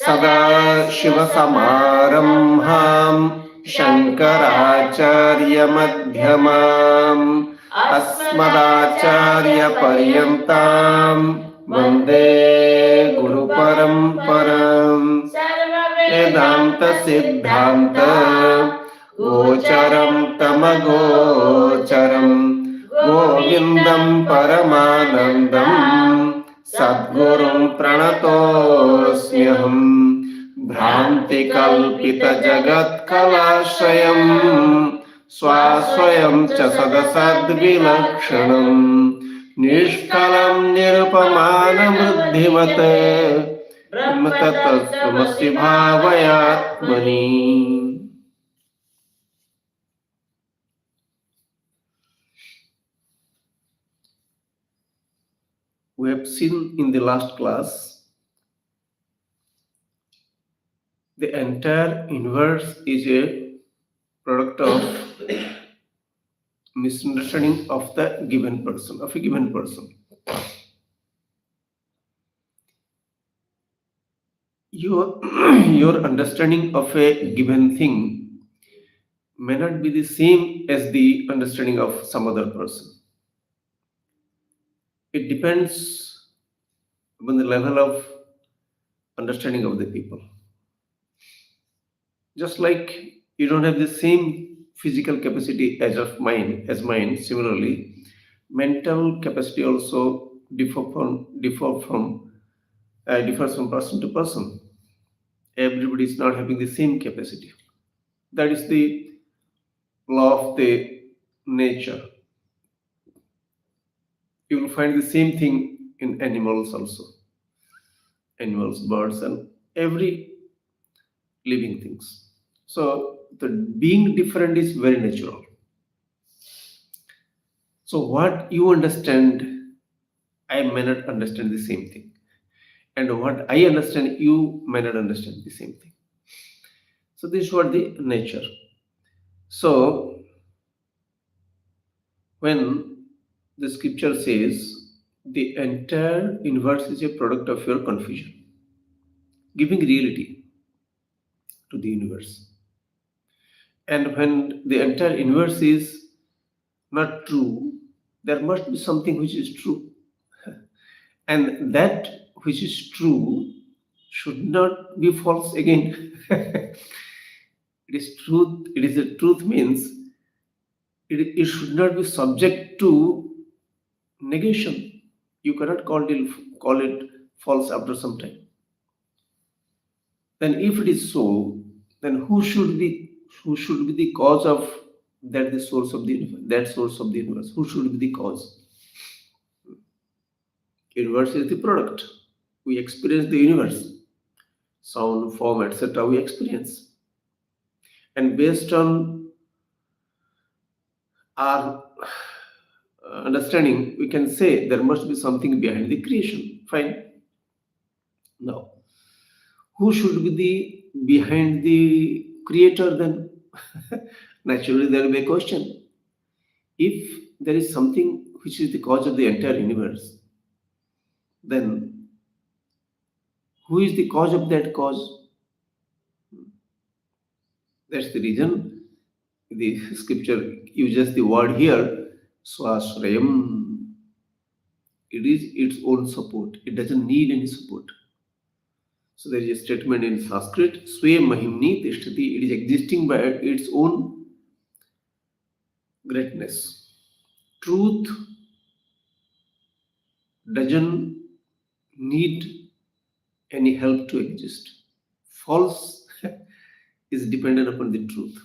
सदाशिवसमारम्भां शङ्कराचार्यमध्यमाम् अस्मदाचार्यपर्यन्तां वन्दे गुरुपरम्पराम् वेदान्तसिद्धान्त गोचरं तमगोचरं गोविन्दं परमानन्दं सद्गुरुं प्रणतोऽस्म्यहम् भ्रान्तिकल्पितजगत्कलाश्रयम् स्वाश्रयं च सदसद्विलक्षणम् निष्कलं निरुपमानबुद्धिमत् ब्रह्मतत्त्वमसि भावयात्मनि. We have seen in the last class the entire universe is a product of misunderstanding of the given person, of a given person. Your understanding of a given thing may not be the same as the understanding of some other person. It depends upon the level of understanding of the people. Just like you don't have the same physical capacity as mine, similarly, mental capacity also differs from person to person. Everybody is not having the same capacity. That is the law of the nature. You will find the same thing in animals also. Animals, birds, and every living things. So the being different is very natural. So what you understand, I may not understand the same thing. And what I understand, you may not understand the same thing. So this is what the nature. So when the scripture says the entire universe is a product of your confusion, giving reality to the universe. And when the entire universe is not true, there must be something which is true. And that which is true should not be false again. It is truth. It is a truth means it should not be subject to negation. You cannot call it false after some time. Then if it is so, then who should be the cause of that, the source of the universe, that source of the universe? Who should be the cause? Universe is the product. We experience the universe. Sound, form, etc. we experience. And based on our understanding, we can say there must be something behind the creation. Fine. Now, who should be the behind the creator then? Naturally, there will be a question. If there is something which is the cause of the entire universe, then who is the cause of that cause? That's the reason the scripture uses the word here, swashrayam. It is its own support. It doesn't need any support. So there is a statement in Sanskrit, Swe Mahimni Tishtati. It is existing by its own greatness. Truth doesn't need any help to exist. False is dependent upon the truth.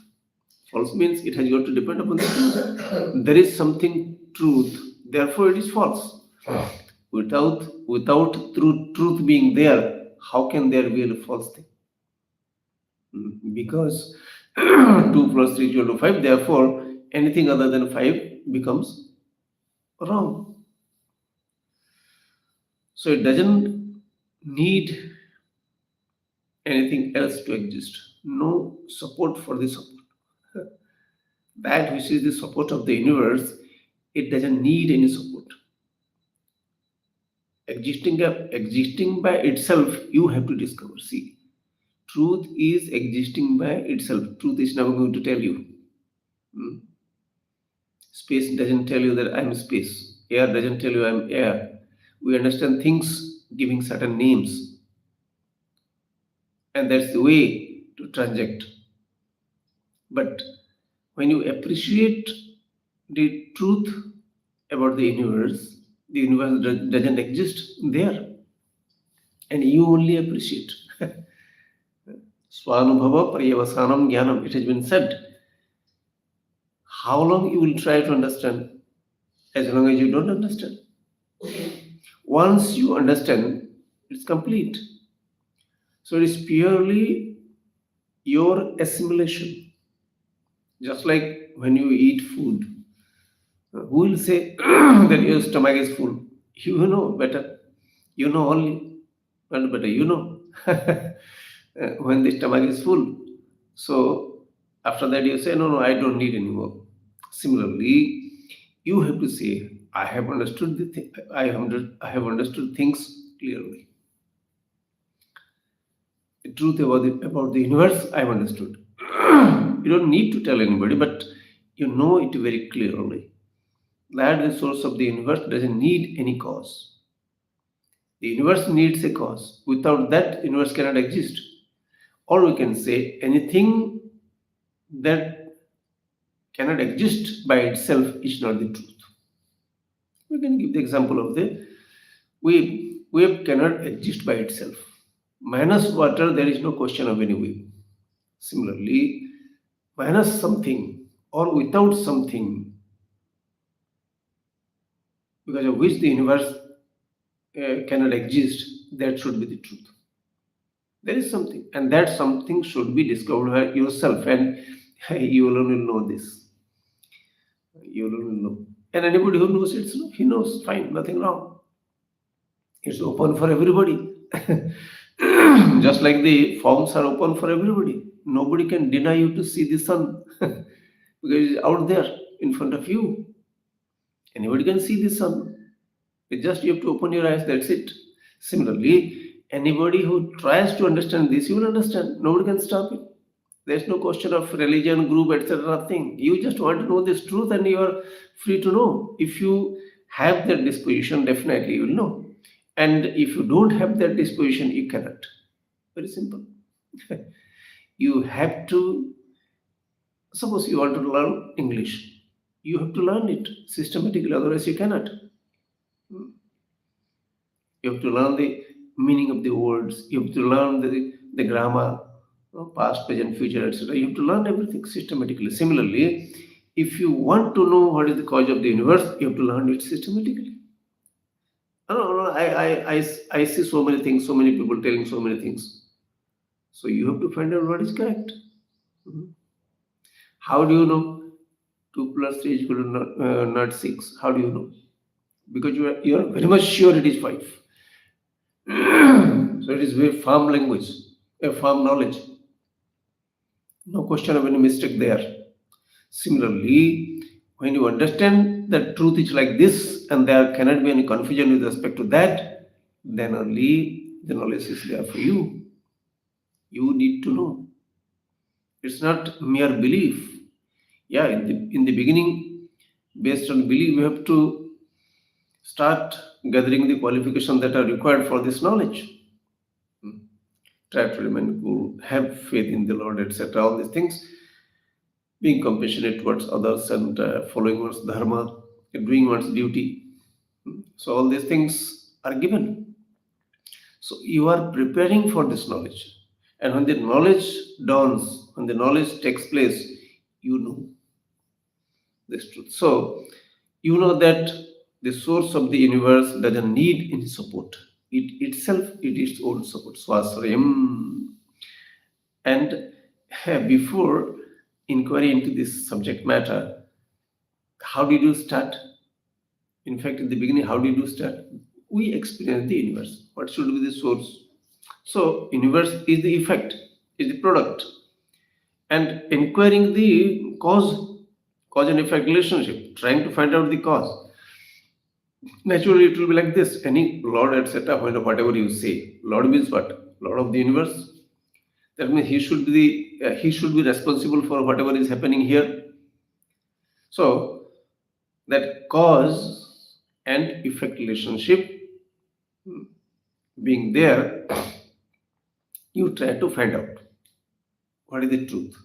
False means it has got to depend upon the truth. There is something truth, therefore it is false. Without truth being there, how can there be a false thing? Because 2 plus 3 equal to 5, therefore anything other than 5 becomes wrong. So it doesn't need anything else to exist. No support for the support. That which is the support of the universe, it doesn't need any support. Existing by itself, you have to discover. See, Truth is existing by itself. Truth is never going to tell you. Hmm. Space doesn't tell you that I'm space. Air doesn't tell you I'm air. We understand things giving certain names, and that's the way to transact. But when you appreciate the truth about the universe doesn't exist there, and you only appreciate. Swanubhava Paryavasanam Jnanam. It has been said. How long you will try to understand? As long as you don't understand. Once you understand, it's complete. So it is purely your assimilation. Just like when you eat food, who will say that your stomach is full? You know better. You know only, not better. You know when the stomach is full. So after that you say, no, no, I don't need anymore. Similarly, you have to say, I have understood I have understood things clearly. The truth about the universe, I have understood. You don't need to tell anybody, but you know it very clearly. That the source of the universe doesn't need any cause. The universe needs a cause. Without that, universe cannot exist. Or we can say anything that cannot exist by itself is not the truth. We can give the example of the wave. Wave cannot exist by itself. Minus water, there is no question of any wave. Similarly, minus something or without something, because of which the universe cannot exist, that should be the truth. There is something, and that something should be discovered by yourself, and you alone will know this. You alone will know. And anybody who knows it, he knows, fine, nothing wrong. It's open for everybody. Just like the forms are open for everybody. Nobody can deny you to see the sun because it's out there in front of you. Anybody can see the sun. It's just you have to open your eyes, that's it. Similarly, anybody who tries to understand this, you will understand. Nobody can stop it. There's no question of religion, group, etc. Nothing. You just want to know this truth and you are free to know. If you have that disposition, definitely you will know. And if you don't have that disposition, you cannot. Very simple. You have to, suppose you want to learn English, you have to learn it systematically, otherwise, you cannot. You have to learn the meaning of the words, you have to learn the grammar, past, present, future, etc. You have to learn everything systematically. Similarly, if you want to know what is the cause of the universe, you have to learn it systematically. No, I see so many things, so many people telling so many things. So you have to find out what is correct. Mhm. How do you know 2 plus 3 is equal to not 6? How do you know? Because you are very much sure it is 5. So it is very firm language, a firm knowledge. No question of any mistake there. Similarly, when you understand that truth is like this and there cannot be any confusion with respect to that, then only the knowledge is there for you. You need to know. It's not mere belief. Yeah, in the beginning, based on belief, we have to start gathering the qualifications that are required for this knowledge. Try to remain cool, have faith in the Lord, etc. All these things, being compassionate towards others and following one's dharma, doing one's duty. So all these things are given. So you are preparing for this knowledge. And when the knowledge dawns, when the knowledge takes place, you know this truth. So you know that the source of the universe doesn't need any support. It itself is its own support. Swasrayam. And before inquiry into this subject matter, how did you start? In fact, in the beginning, how did you start? We experience the universe. What should be the source? So, universe is the effect, is the product. And inquiring the cause and effect relationship, trying to find out the cause. Naturally, it will be like this. Any Lord, etc., whatever you say. Lord means what? Lord of the universe. That means he should be responsible for whatever is happening here. So that cause and effect relationship being there, you try to find out what is the truth.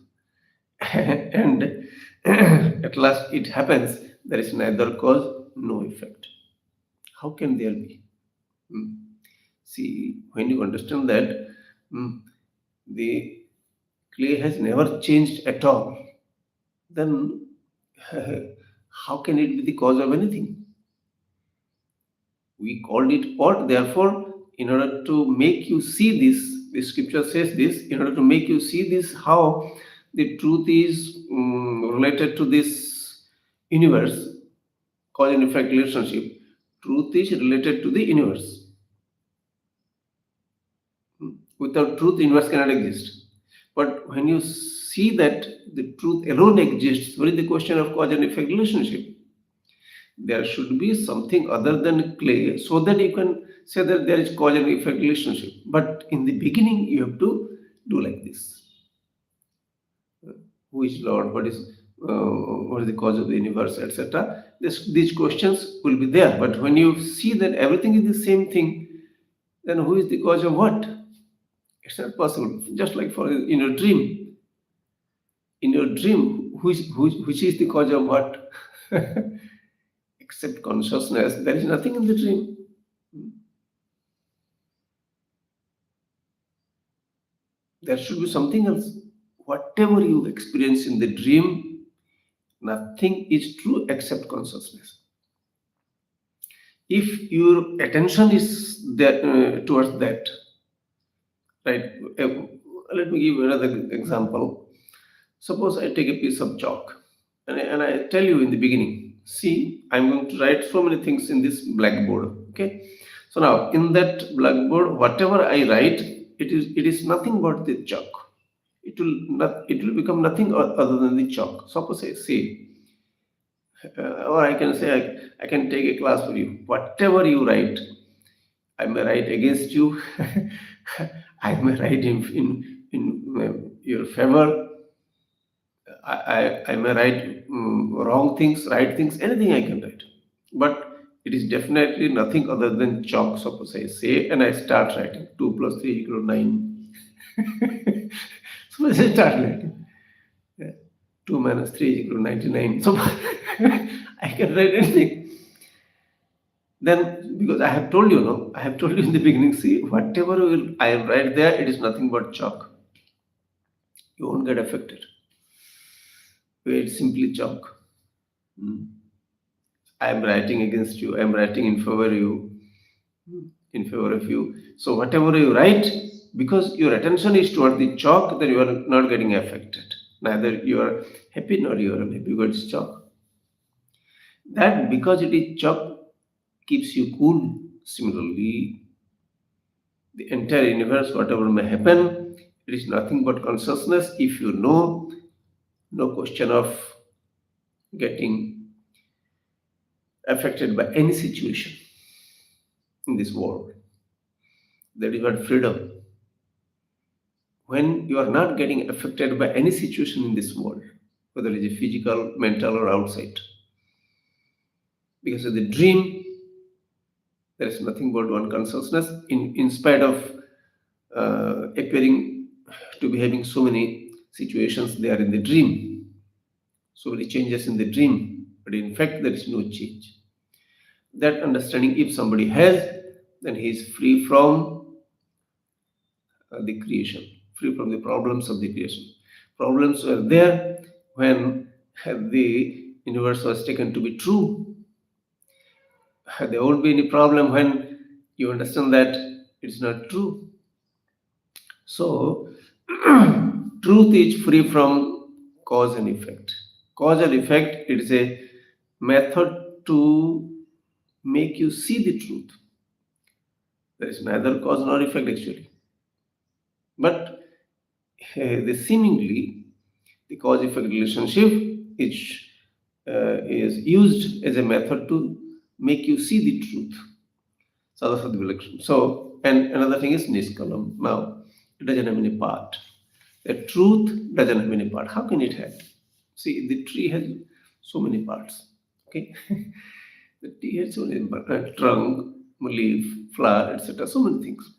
And at last it happens there is neither cause, no effect. How can there be? Hmm. See, when you understand that hmm, the clay has never changed at all, then how can it be the cause of anything? We called it pot, therefore, in order to make you see this, the scripture says this, in order to make you see this, how the truth is related to this universe, cause and effect relationship. Truth is related to the universe. Without truth, universe cannot exist. But when you see that the truth alone exists, what is the question of cause and effect relationship? There should be something other than clay so that you can say that there is cause and effect relationship. But in the beginning, you have to do like this. Who is Lord? What is the cause of the universe, etc. These questions will be there. But when you see that everything is the same thing, then who is the cause of what? It's not possible. Just like for in your dream. In your dream, which is the cause of what? Except consciousness, there is nothing in the dream. There should be something else. Whatever you experience in the dream, nothing is true except consciousness. If your attention is there, towards that, right? Let me give you another example. Suppose I take a piece of chalk and I tell you in the beginning, see, I'm going to write so many things in this blackboard. Okay. So now in that blackboard, whatever I write, it is nothing but the chalk. It will become nothing other than the chalk. Suppose I say, or I can say I can take a class for you. Whatever you write, I may write against you. I may write in your favor. I may write wrong things, right things, anything I can write. But it is definitely nothing other than chalk, suppose I say, and I start writing 2 plus 3 equal 9. Suppose I start writing 2 minus 3 equal 99. So I can write anything. Then, because I have told you, no, I have told you in the beginning, see, whatever I write there, it is nothing but chalk. You won't get affected. It's simply chalk. I am writing against you. I am writing in favor of you. In favor of you. So whatever you write, because your attention is toward the chalk, then you are not getting affected. Neither you are happy nor you are unhappy because it's chalk. That because it is chalk keeps you cool. Similarly, the entire universe, whatever may happen, it is nothing but consciousness. If you know, no question of getting affected by any situation in this world. That is what freedom. When you are not getting affected by any situation in this world, whether it is physical, mental, or outside, because of the dream, there is nothing but one consciousness, in spite of appearing to be having so many situations there in the dream, so many changes in the dream, but in fact there is no change. That understanding, if somebody has, then he is free from the creation, free from the problems of the creation. Problems were there when the universe was taken to be true. There won't be any problem when you understand that it's not true. So, truth is free from cause and effect. Cause and effect, it is a method to make you see the truth. There is neither cause nor effect actually. But the seemingly, the cause effect relationship is used as a method to make you see the truth. So, and another thing is niskalam. Now, it doesn't have any part. The truth doesn't have any part. How can it have? See, the tree has so many parts. Okay, the tree has so many parts, trunk, leaf, flower, etc. So many things.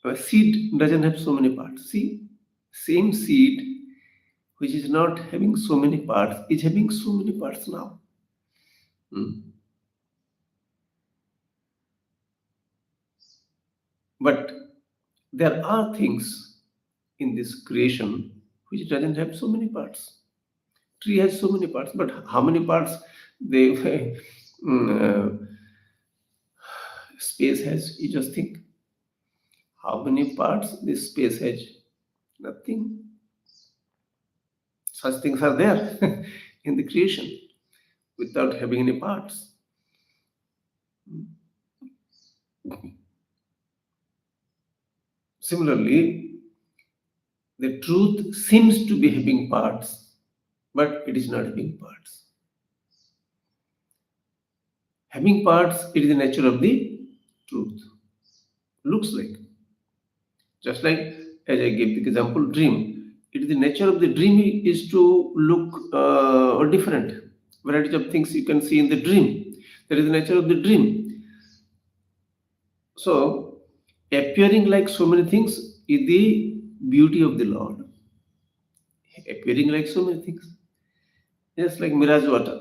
A seed doesn't have so many parts. See, same seed which is not having so many parts is having so many parts now. Hmm. But there are things in this creation which doesn't have so many parts. Tree has so many parts, but how many parts the space has? You just think how many parts this space has? Nothing. Such things are there in the creation without having any parts. Similarly, the truth seems to be having parts, but it is not having parts. Having parts, it is the nature of the truth. Looks like. Just like as I gave the example, dream. It is the nature of the dream is to look or different. Varieties of things you can see in the dream. That is the nature of the dream. So, appearing like so many things is the beauty of the Lord. Appearing like so many things. Just like mirage water.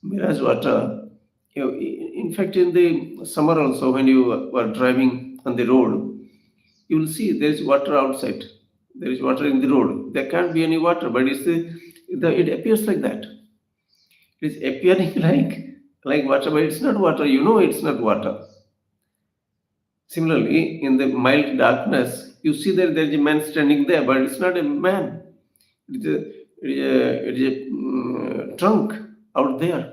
Mirage water. In fact, in the summer also, when you were driving on the road, you will see there is water outside. There is water in the road. There can't be any water, but it appears like that. It is appearing like water, but it's not water. You know it's not water. Similarly, in the mild darkness, you see that there is a man standing there, but it's not a man. It is a trunk out there,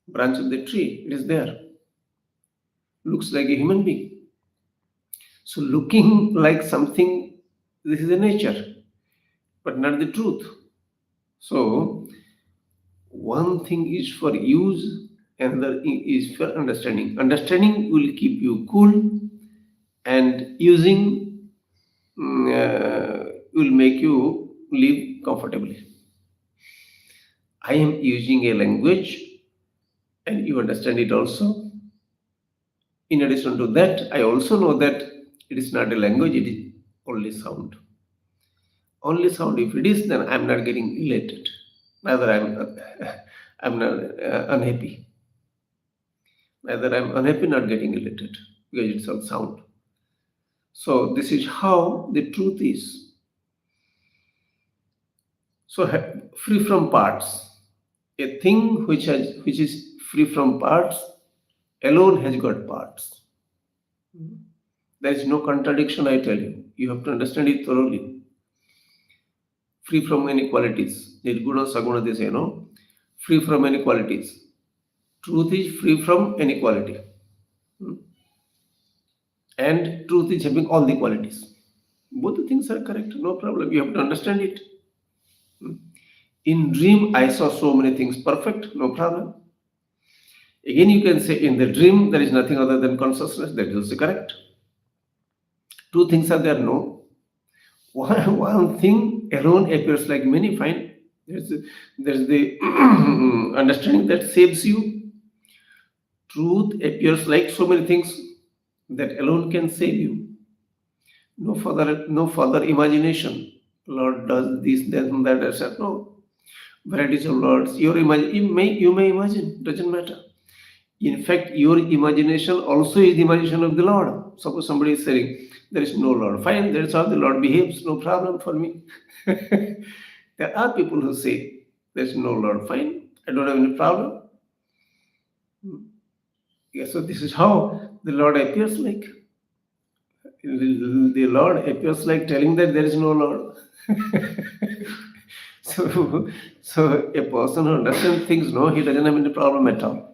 branch of the tree. It is there. Looks like a human being. So looking like something, this is the nature, but not the truth. So one thing is for use, another is for understanding. Understanding will keep you cool, and using will make you live comfortably. I am using a language, and you understand it also. In addition to that, I also know that it is not a language; it is only sound. Only sound. If it is, then I'm not getting elated. Neither I'm not unhappy. Neither I'm unhappy, not getting elated because it's all sound. So this is how the truth is. So free from parts. A thing which is free from parts alone has got parts. There is no contradiction. I tell you. You have to understand it thoroughly. Free from inequalities. Nirguna saguna they say no. Free from inequalities. Truth is free from inequality. And truth is having all the qualities. Both the things are correct, no problem. You have to understand it. In dream, I saw so many things perfect, no problem. Again, you can say in the dream there is nothing other than consciousness. That is also correct. Two things are there, no. One thing alone appears like many. Fine. There's the understanding that saves you. Truth appears like so many things that alone can save you. No further imagination. Lord does this, that, and that, etc. No. Varieties of lords. You may imagine, doesn't matter. In fact, your imagination also is the imagination of the Lord. Suppose somebody is saying, there is no Lord. Fine, that's how the Lord behaves, no problem for me. There are people who say, there is no Lord. Fine, I don't have any problem. Yeah, so this is how the Lord appears like. The Lord appears like telling that there is no Lord. so, so a person who understands things, no, he doesn't have any problem at all.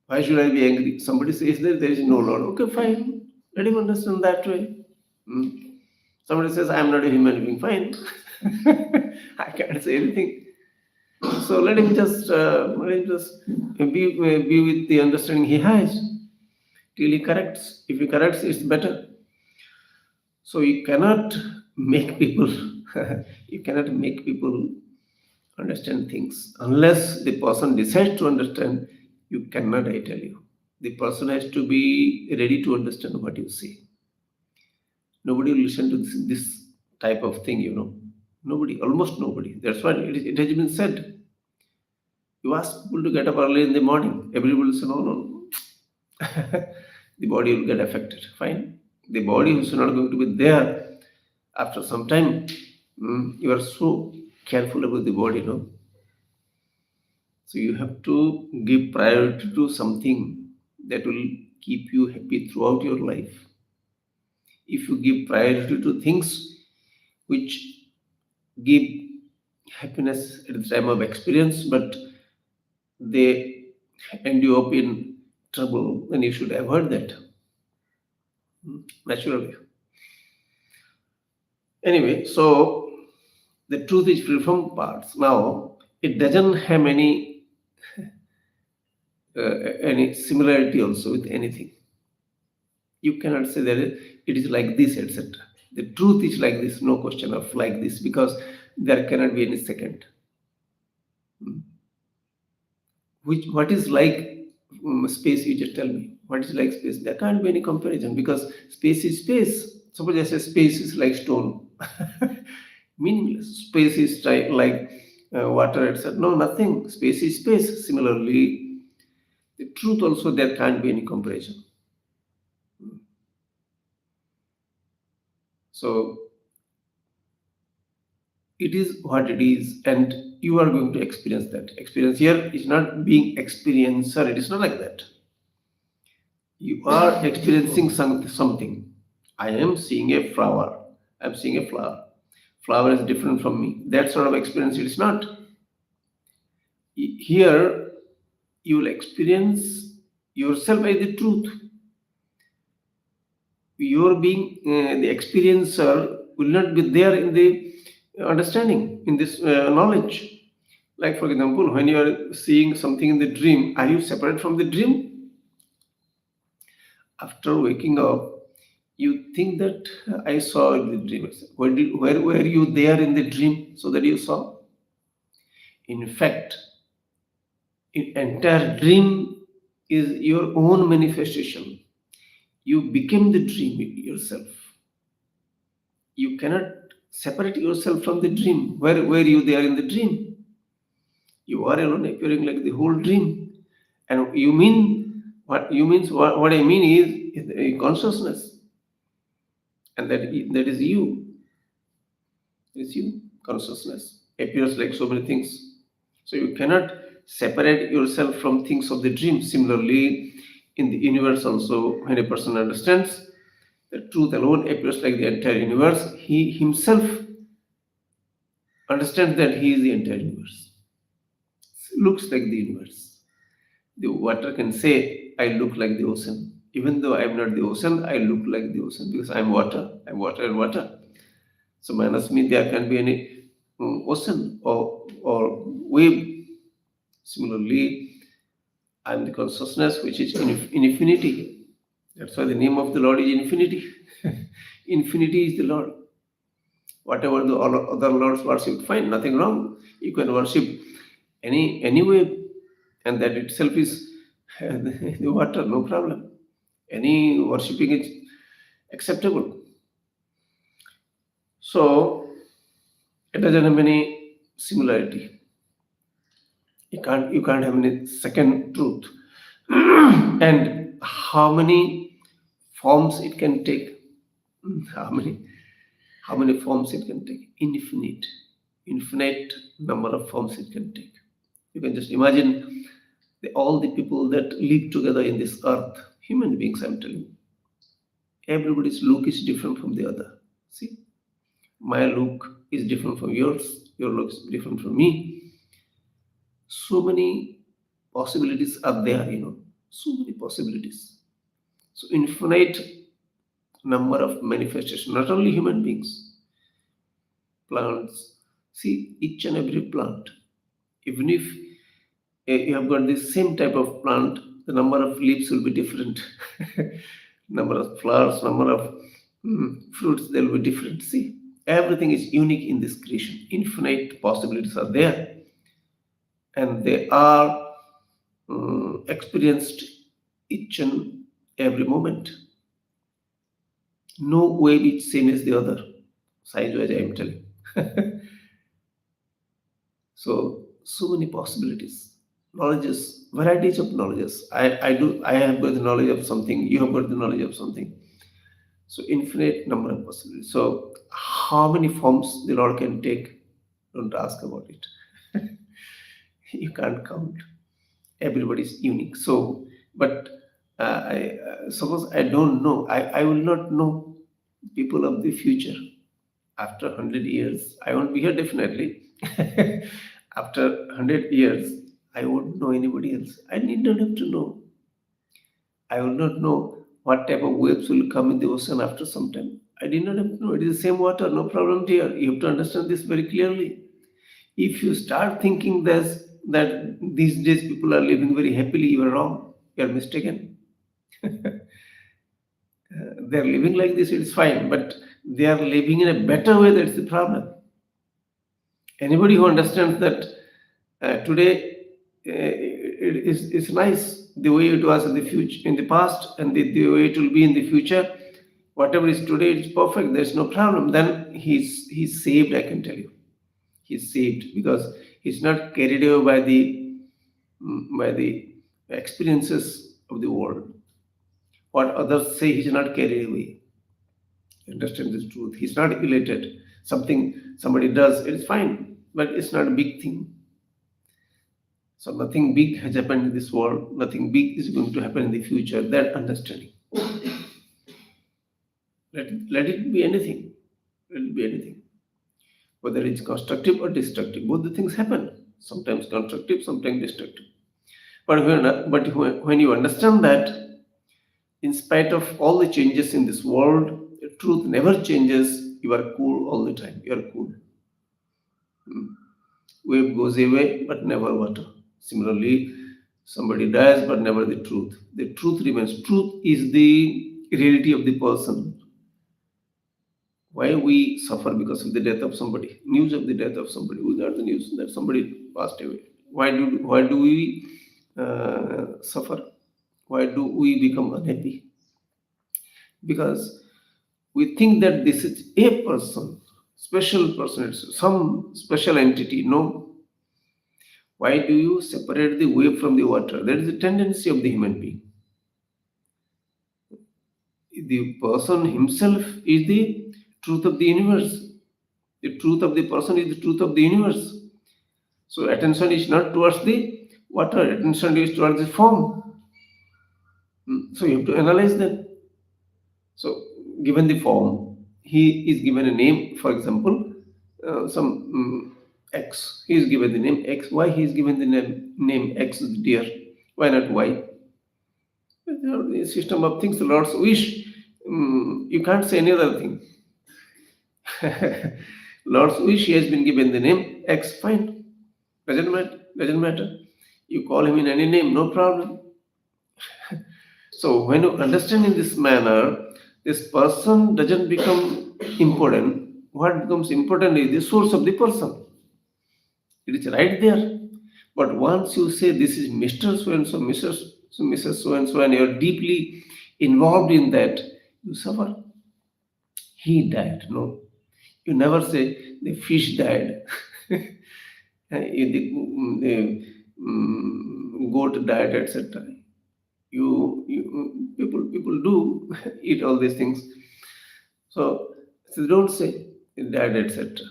Why should I be angry? Somebody says that there is no Lord. Okay, fine. Let him understand that way. Hmm. Somebody says, I am not a human being. Fine. I can't say anything. So let him just be with the understanding he has till he corrects. If he corrects, it's better. So you cannot make people you cannot make people understand things unless the person decides to understand. You cannot, I tell you. The person has to be ready to understand what you say. Nobody will listen to this type of thing. Nobody, almost nobody. That's why it has been said. You ask people to get up early in the morning, everybody will say, no, no, no. The body will get affected. Fine. The body is not going to be there after some time. You are so careful about the body, no? So you have to give priority to something that will keep you happy throughout your life. If you give priority to things which give happiness at the time of experience, but they end you up in trouble, then you should avoid that naturally. Anyway, so the truth is free from parts. Now, it doesn't have any similarity also with anything. You cannot say that it is like this, etc. The truth is like this, no question of like this, because there cannot be any second. What is like space? You just tell me. What is like space? There can't be any comparison because space is space. Suppose I say space is like stone, meaningless. Space is like water, etc. No, nothing. Space is space. Similarly, the truth also there can't be any comparison. So it is what it is, and you are going to experience that. Experience here is not being experiencer. It is not like that. You are experiencing something. I am seeing a flower. I'm seeing a flower. Flower is different from me. That sort of experience it is not. Here, you will experience yourself as the truth. Your being the experiencer will not be there in the understanding, in this knowledge. Like, for example, when you are seeing something in the dream, are you separate from the dream? After waking up, you think that I saw in the dream. Where were you there in the dream so that you saw? In fact, entire dream is your own manifestation. You became the dream yourself. You cannot separate yourself from the dream. Where were you there in the dream? You are alone appearing like the whole dream. And you mean what I mean is a consciousness. And that is you. It's you. Consciousness appears like so many things. So you cannot separate yourself from things of the dream. Similarly, in the universe also, when a person understands the truth alone appears like the entire universe, he himself understands that he is the entire universe. Looks like the universe. The water can say, I look like the ocean. Even though I am not the ocean, I look like the ocean because I am water. I am water and water. So minus me, there can be any ocean or wave. Similarly, I am the consciousness which is in infinity. That's why the name of the Lord is infinity. Infinity is the Lord. Whatever the other lords worship, fine, nothing wrong. You can worship any way, and that itself is the water, no problem. Any worshipping is acceptable. So it doesn't have any similarity. You can't have any second truth. And how many forms it can take? How many forms it can take? Infinite number of forms it can take. You can just imagine all the people that live together in this earth, human beings, I'm telling you. Everybody's look is different from the other. See, my look is different from yours. Your look is different from me. So many possibilities are there. So many possibilities. So infinite number of manifestations, not only human beings, plants. See, each and every plant, even if you have got the same type of plant, the number of leaves will be different. Number of flowers, number of Fruits, they'll be different. See, everything is unique in this creation. Infinite possibilities are there, and they are experienced each and every moment. No way which same as the other. Size wise, I am telling. So many possibilities. Knowledges, varieties of knowledges. I have got the knowledge of something, you have got the knowledge of something. So infinite number of possibilities. So how many forms the Lord can take? Don't ask about it. You can't count. Everybody is unique. So, but suppose I don't know, I will not know people of the future. After 100 years, I won't be here definitely. After 100 years, I won't know anybody else. I need not have to know. I will not know what type of waves will come in the ocean after some time. I did not have to know. It is the same water, no problem here. You have to understand this very clearly. If you start thinking this, that these days people are living very happily, you are wrong. You are mistaken. They are living like this, it's fine, but they are living in a better way, that's the problem. Anybody who understands that today it's nice the way it was in the future, in the past, and the way it will be in the future, whatever is today, it's perfect, there's no problem, then he's saved, I can tell you. He's saved because he's not carried away by the experiences of the world. What others say, he's not carried away. Understand this truth. He's not elated. Something somebody does, it's fine, but it's not a big thing. So nothing big has happened in this world. Nothing big is going to happen in the future. That understanding. Let it be anything. Let it be anything. Whether it's constructive or destructive, both the things happen. Sometimes constructive, sometimes destructive. But when you understand that, in spite of all the changes in this world, the truth never changes. You are cool all the time. You are cool. Wave goes away, but never water. Similarly, somebody dies, but never the truth. The truth remains. Truth is the reality of the person. Why we suffer because of the death of somebody? News of the death of somebody. We got the news that somebody passed away. Why do we suffer? Why do we become unhappy? Because we think that this is a person, special person, it's some special entity. No. Why do you separate the wave from the water? That is the tendency of the human being. The person himself is the truth of the universe. The truth of the person is the truth of the universe. So attention is not towards the water, attention is towards the form. So you have to analyze that. So given the form, he is given a name, for example, some X. He is given the name X. Why he is given the name X, dear? Why not Y? The system of things, the Lord's wish. You can't say any other thing. Lord's wish, he has been given the name X, fine. Doesn't matter. Doesn't matter. You call him in any name, no problem. So when you understand in this manner, this person doesn't become important. What becomes important is the source of the person. It is right there. But once you say this is Mr. So and so, Mrs. So and so, and you're deeply involved in that, you suffer. He died. No. You never say the fish died. The goat died, etc. People do eat all these things. So don't say it died, etc.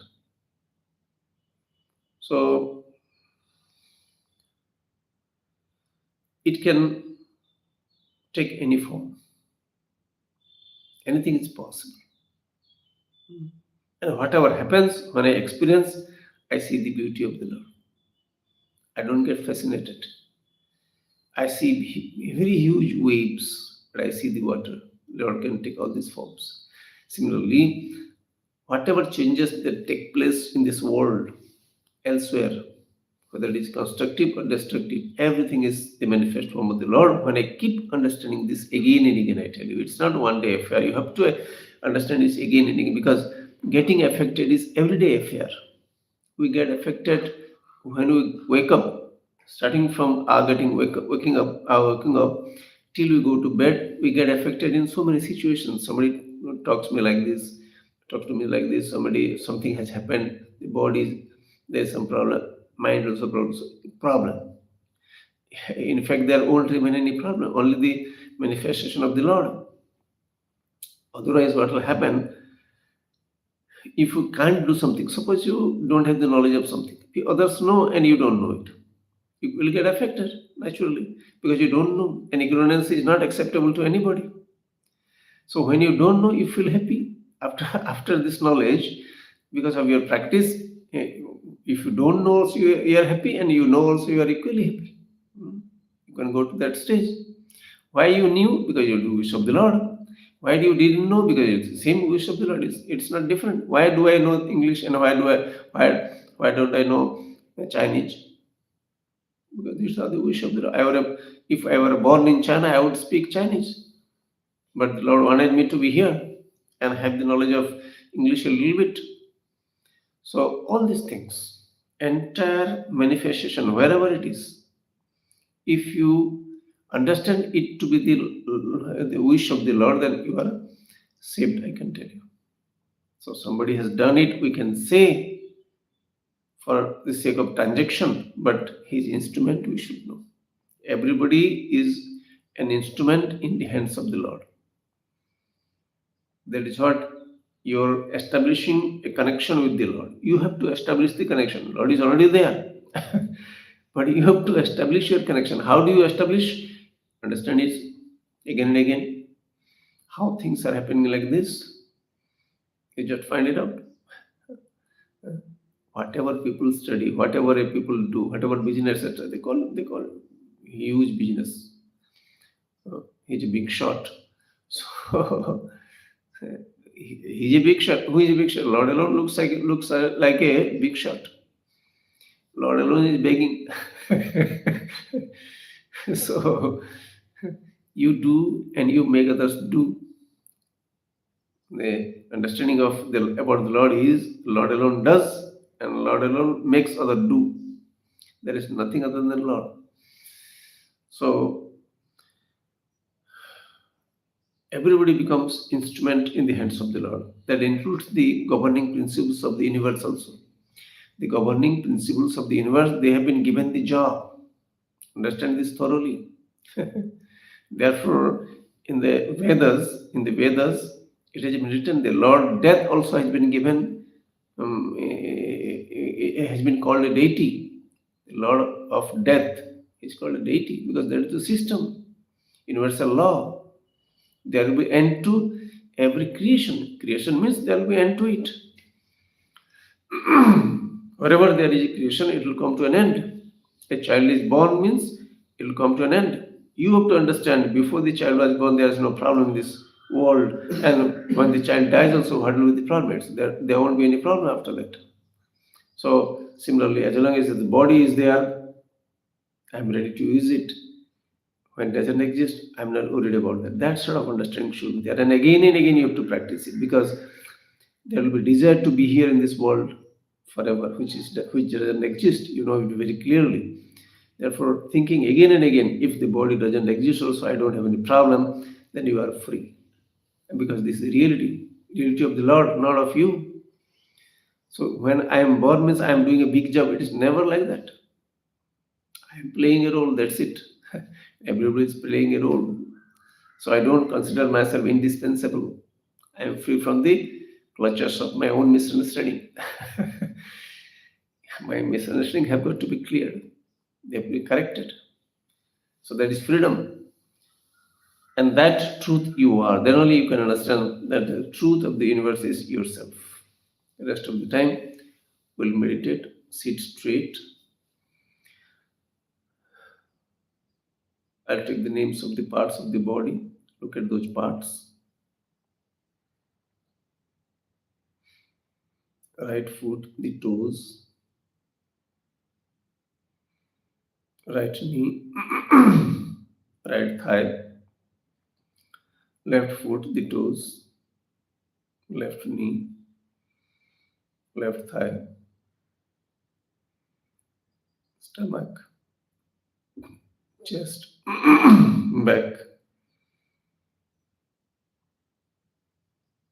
So it can take any form. Anything is possible. And whatever happens, when I experience, I see the beauty of the Lord. I don't get fascinated. I see very huge waves, but I see the water. The Lord can take all these forms. Similarly, whatever changes that take place in this world, elsewhere, whether it is constructive or destructive, everything is the manifest form of the Lord. When I keep understanding this again and again, I tell you, it's not one day affair. You have to understand this again and again, because getting affected is everyday affair. We get affected when we wake up, starting from our waking up till we go to bed. We get affected in so many situations. Somebody talks me like this, talks to me like this. Something has happened. The body, there's some problem. Mind also problem. In fact, there won't remain any problem. Only the manifestation of the Lord. Otherwise, what will happen if you can't do something? Suppose you don't have the knowledge of something. The others know and you don't know it. You will get affected naturally because you don't know. And ignorance is not acceptable to anybody. So when you don't know, you feel happy after after this knowledge because of your practice. eh, If you don't know, also you are happy, and you know also you are equally happy. Hmm. You can go to that stage. Why you knew? Because you do wish of the Lord. Why do you didn't know? Because it's the same wish of the Lord. It's not different. Why do I know English and why don't I know Chinese? Because these are the wish of the Lord. If I were born in China, I would speak Chinese. But the Lord wanted me to be here and have the knowledge of English a little bit. So all these things, entire manifestation, wherever it is, if you understand it to be the wish of the Lord, then you are saved, I can tell you. So somebody has done it, we can say for the sake of transaction, but his instrument we should know. Everybody is an instrument in the hands of the Lord. That is what you're establishing a connection with the Lord. You have to establish the connection. Lord is already there. But you have to establish your connection. How do you establish? Understand it again and again. How things are happening like this. You just find it out. Whatever people study, whatever people do, whatever business, etc., they call huge business. He's a big shot. So he's a big shot. Who is a big shot? Lord alone looks like a big shot. Lord alone is begging. So you do and you make others do. The understanding of about the Lord is Lord alone does and Lord alone makes other do. There is nothing other than Lord. So everybody becomes instrument in the hands of the Lord. That includes the governing principles of the universe also. The governing principles of the universe, they have been given the job. Understand this thoroughly. Therefore, in the Vedas, it has been written the Lord Death also has been given, has been called a deity. The Lord of Death is called a deity because that is the system, universal law. There will be end to every creation. Creation means there will be end to it. Wherever there is a creation, it will come to an end. A child is born means it will come to an end. You have to understand before the child was born, there is no problem in this world. And when the child dies, also, what will be the problem? There won't be any problem after that. So, similarly, as long as the body is there, I'm ready to use it. When it doesn't exist, I'm not worried about that. That sort of understanding should be there. And again, you have to practice it because there will be desire to be here in this world forever, which doesn't exist. You know it very clearly. Therefore, thinking again and again, if the body doesn't exist, also I don't have any problem, then you are free. Because this is reality of the Lord, not of you. So when I am born means I am doing a big job. It is never like that. I am playing a role. That's it. Everybody is playing a role. So I don't consider myself indispensable. I am free from the clutches of my own misunderstanding. My misunderstanding have got to be cleared. They have to be corrected. So that is freedom. And that truth you are. Then only you can understand that the truth of the universe is yourself. The rest of the time, we'll meditate, sit straight. I'll take the names of the parts of the body. Look at those parts. Right foot, the toes. Right knee. Right thigh. Left foot, the toes. left knee, left thigh, stomach, chest, back,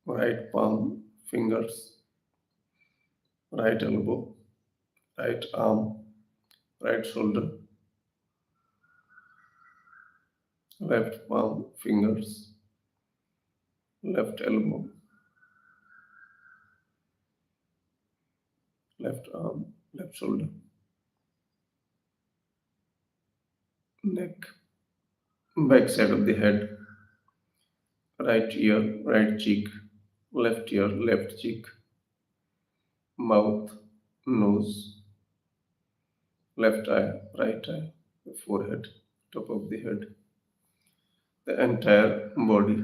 right palm, fingers, right elbow, right arm, right shoulder, left palm, fingers, left elbow, left arm, left shoulder, neck, back side of the head, right ear, right cheek, left ear, left cheek, mouth, nose, left eye, right eye, forehead, top of the head, the entire body.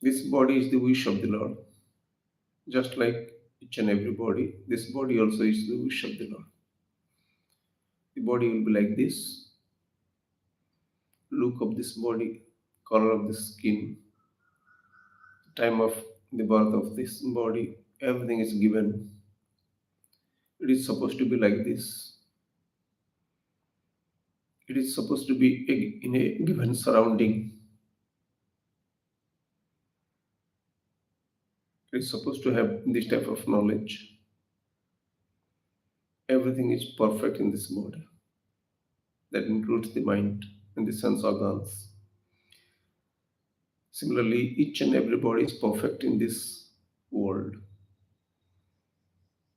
This body is the wish of the Lord. Just like each and every body, this body also is the wish of the Lord. The body will be like this. Look of this body, color of the skin, time of the birth of this body, everything is given. It is supposed to be like this. It is supposed to be in a given surrounding. It is supposed to have this type of knowledge. Everything is perfect in this body. That includes the mind and the sense organs. Similarly, each and every body is perfect in this world.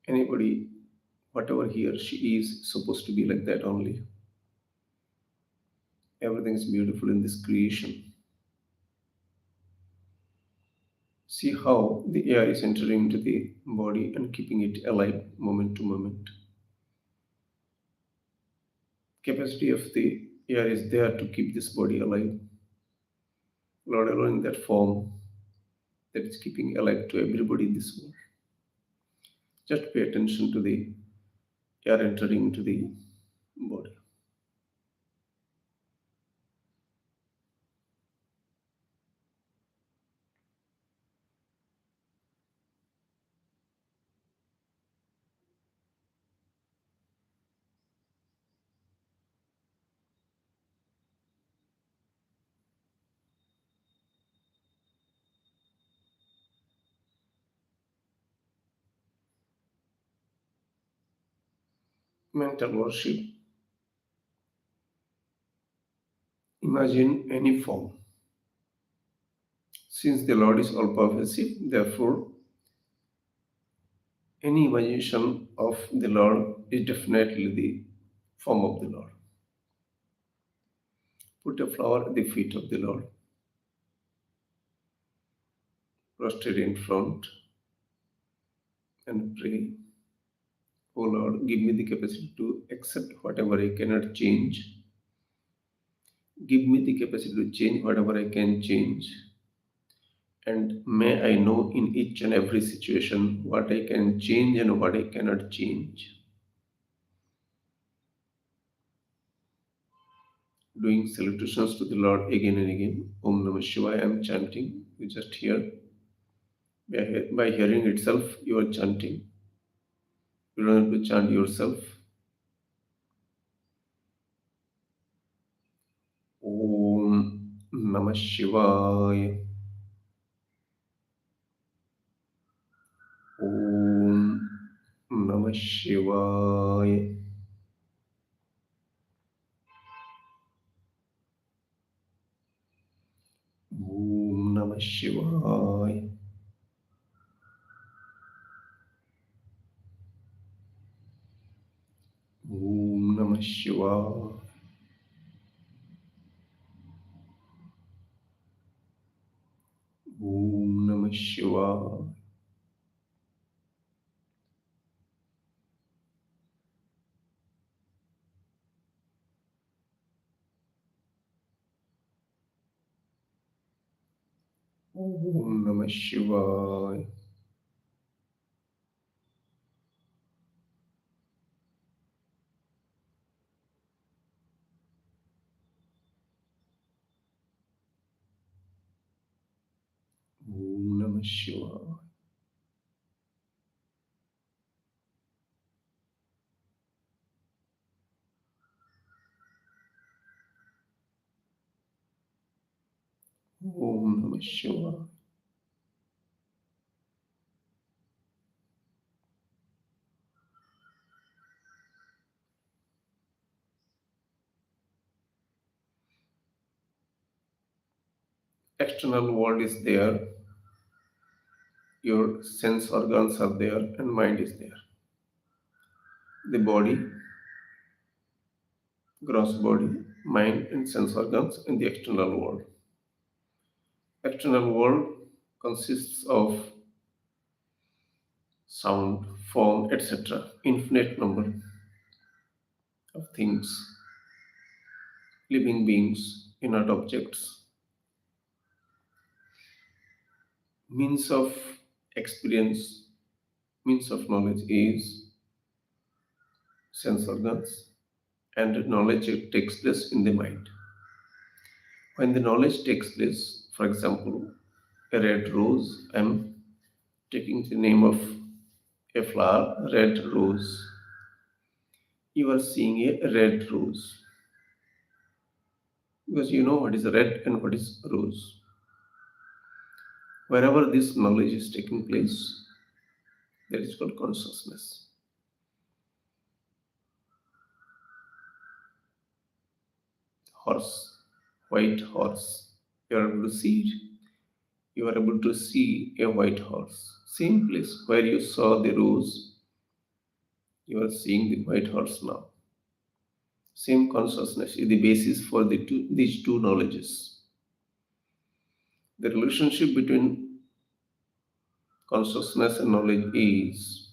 Anybody, whatever he or she is, supposed to be like that only. Everything is beautiful in this creation. See how the air is entering into the body and keeping it alive moment to moment. Capacity of the air is there to keep this body alive. Lord alone in that form that is keeping alive to everybody in this world. Just pay attention to the air entering into the body. Mental worship. Imagine any form. Since the Lord is all pervasive, therefore, any imagination of the Lord is definitely the form of the Lord. Put a flower at the feet of the Lord, prostrate in front, and pray, O Lord, give me the capacity to accept whatever I cannot change. Give me the capacity to change whatever I can change. And may I know in each and every situation what I can change and what I cannot change. Doing salutations to the Lord again and again. Om Namah Shivaya, I am chanting. You just hear. By hearing itself, you are chanting. You don't have to chant yourself. Om Namah Shivaya. Om Namah Shivaya. Om Namah Shivaya. Om Namah Shivaya. Om Namah Shivaya. Om Namah Shivaya. Namah Shivaya. Om Namah Shivaya. External world is there, your sense organs are there, and mind is there. The body, gross body, mind, and sense organs in the external world. External world consists of sound, form, etc. Infinite number of things, living beings, inert objects. Means of experience, means of knowledge is sense organs, and knowledge takes place in the mind. When the knowledge takes place, for example, a red rose, I'm taking the name of a flower, red rose. You are seeing a red rose because you know what is red and what is rose. Wherever this knowledge is taking place, that is called consciousness. Horse, white horse. You are able to see it. You are able to see a white horse. Same place where you saw the rose, you are seeing the white horse now. Same consciousness is the basis for these two knowledges. The relationship between consciousness and knowledge is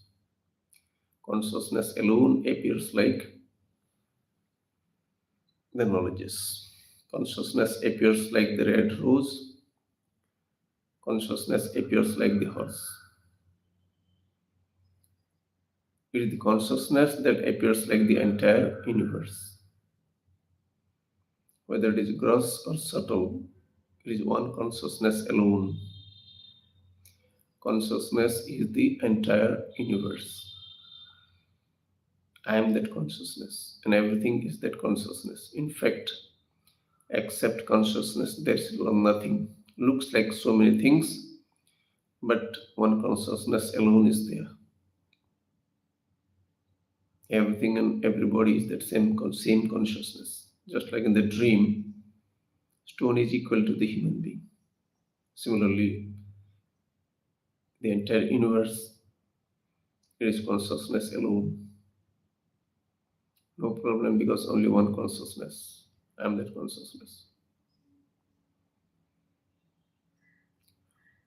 consciousness alone appears like the knowledges. Consciousness appears like the red rose. Consciousness appears like the horse. It is the consciousness that appears like the entire universe. Whether it is gross or subtle, it is one consciousness alone. Consciousness is the entire universe. I am that consciousness, and everything is that consciousness. In fact, except consciousness, there is nothing. Looks like so many things, but one consciousness alone is there. Everything and everybody is that same consciousness. Just like in the dream, stone is equal to the human being. Similarly, the entire universe, it is consciousness alone. No problem because only one consciousness. I am that consciousness.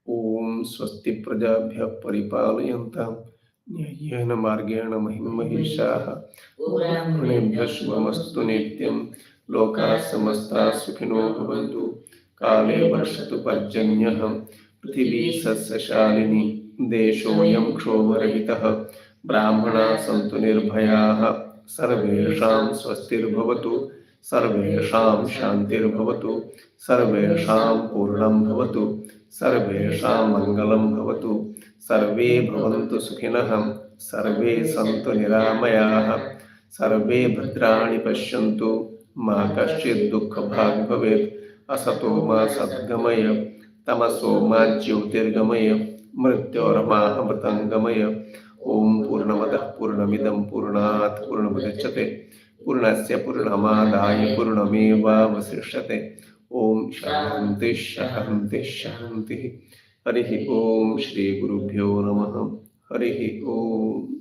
Om Swasti Prajabhya Paripalayanta Nyayena Margena Mahim Mahishaha Brahmanebhya Shubhamastu Nityam Loka Samasta Sukhino Bhavantu Kale Varshatu Parjanyah Prithvi Sasyashalini Deshoyam Kshovarahitah Brahmana Santu Nirbhayaः Sarvesham Swastirбhavatu Sarvesham Shantirbhavatu Sarvesham Purnam Bhavatu सर्वेषां मंगलं भवतु सर्वे भवन्तु सुखिनः सर्वे सन्तु निरामयाः सर्वे भद्राणि पश्यन्तु मा कश्चित् दुःखभाग् भवेत् असतो मा सद्गमय तमसो मा ज्योतिर्गमय मृत्योर्मा अमृतं गमय ॐ पूर्णमदः पूर्णमिदं पूर्णात् पूर्णमुदच्यते पूर्णस्य पूर्णमादाय पूर्णमेवावशिष्यते ओम शांति शांति शांति हरि ओम श्री गुरुभ्यो नमः हरि ओम।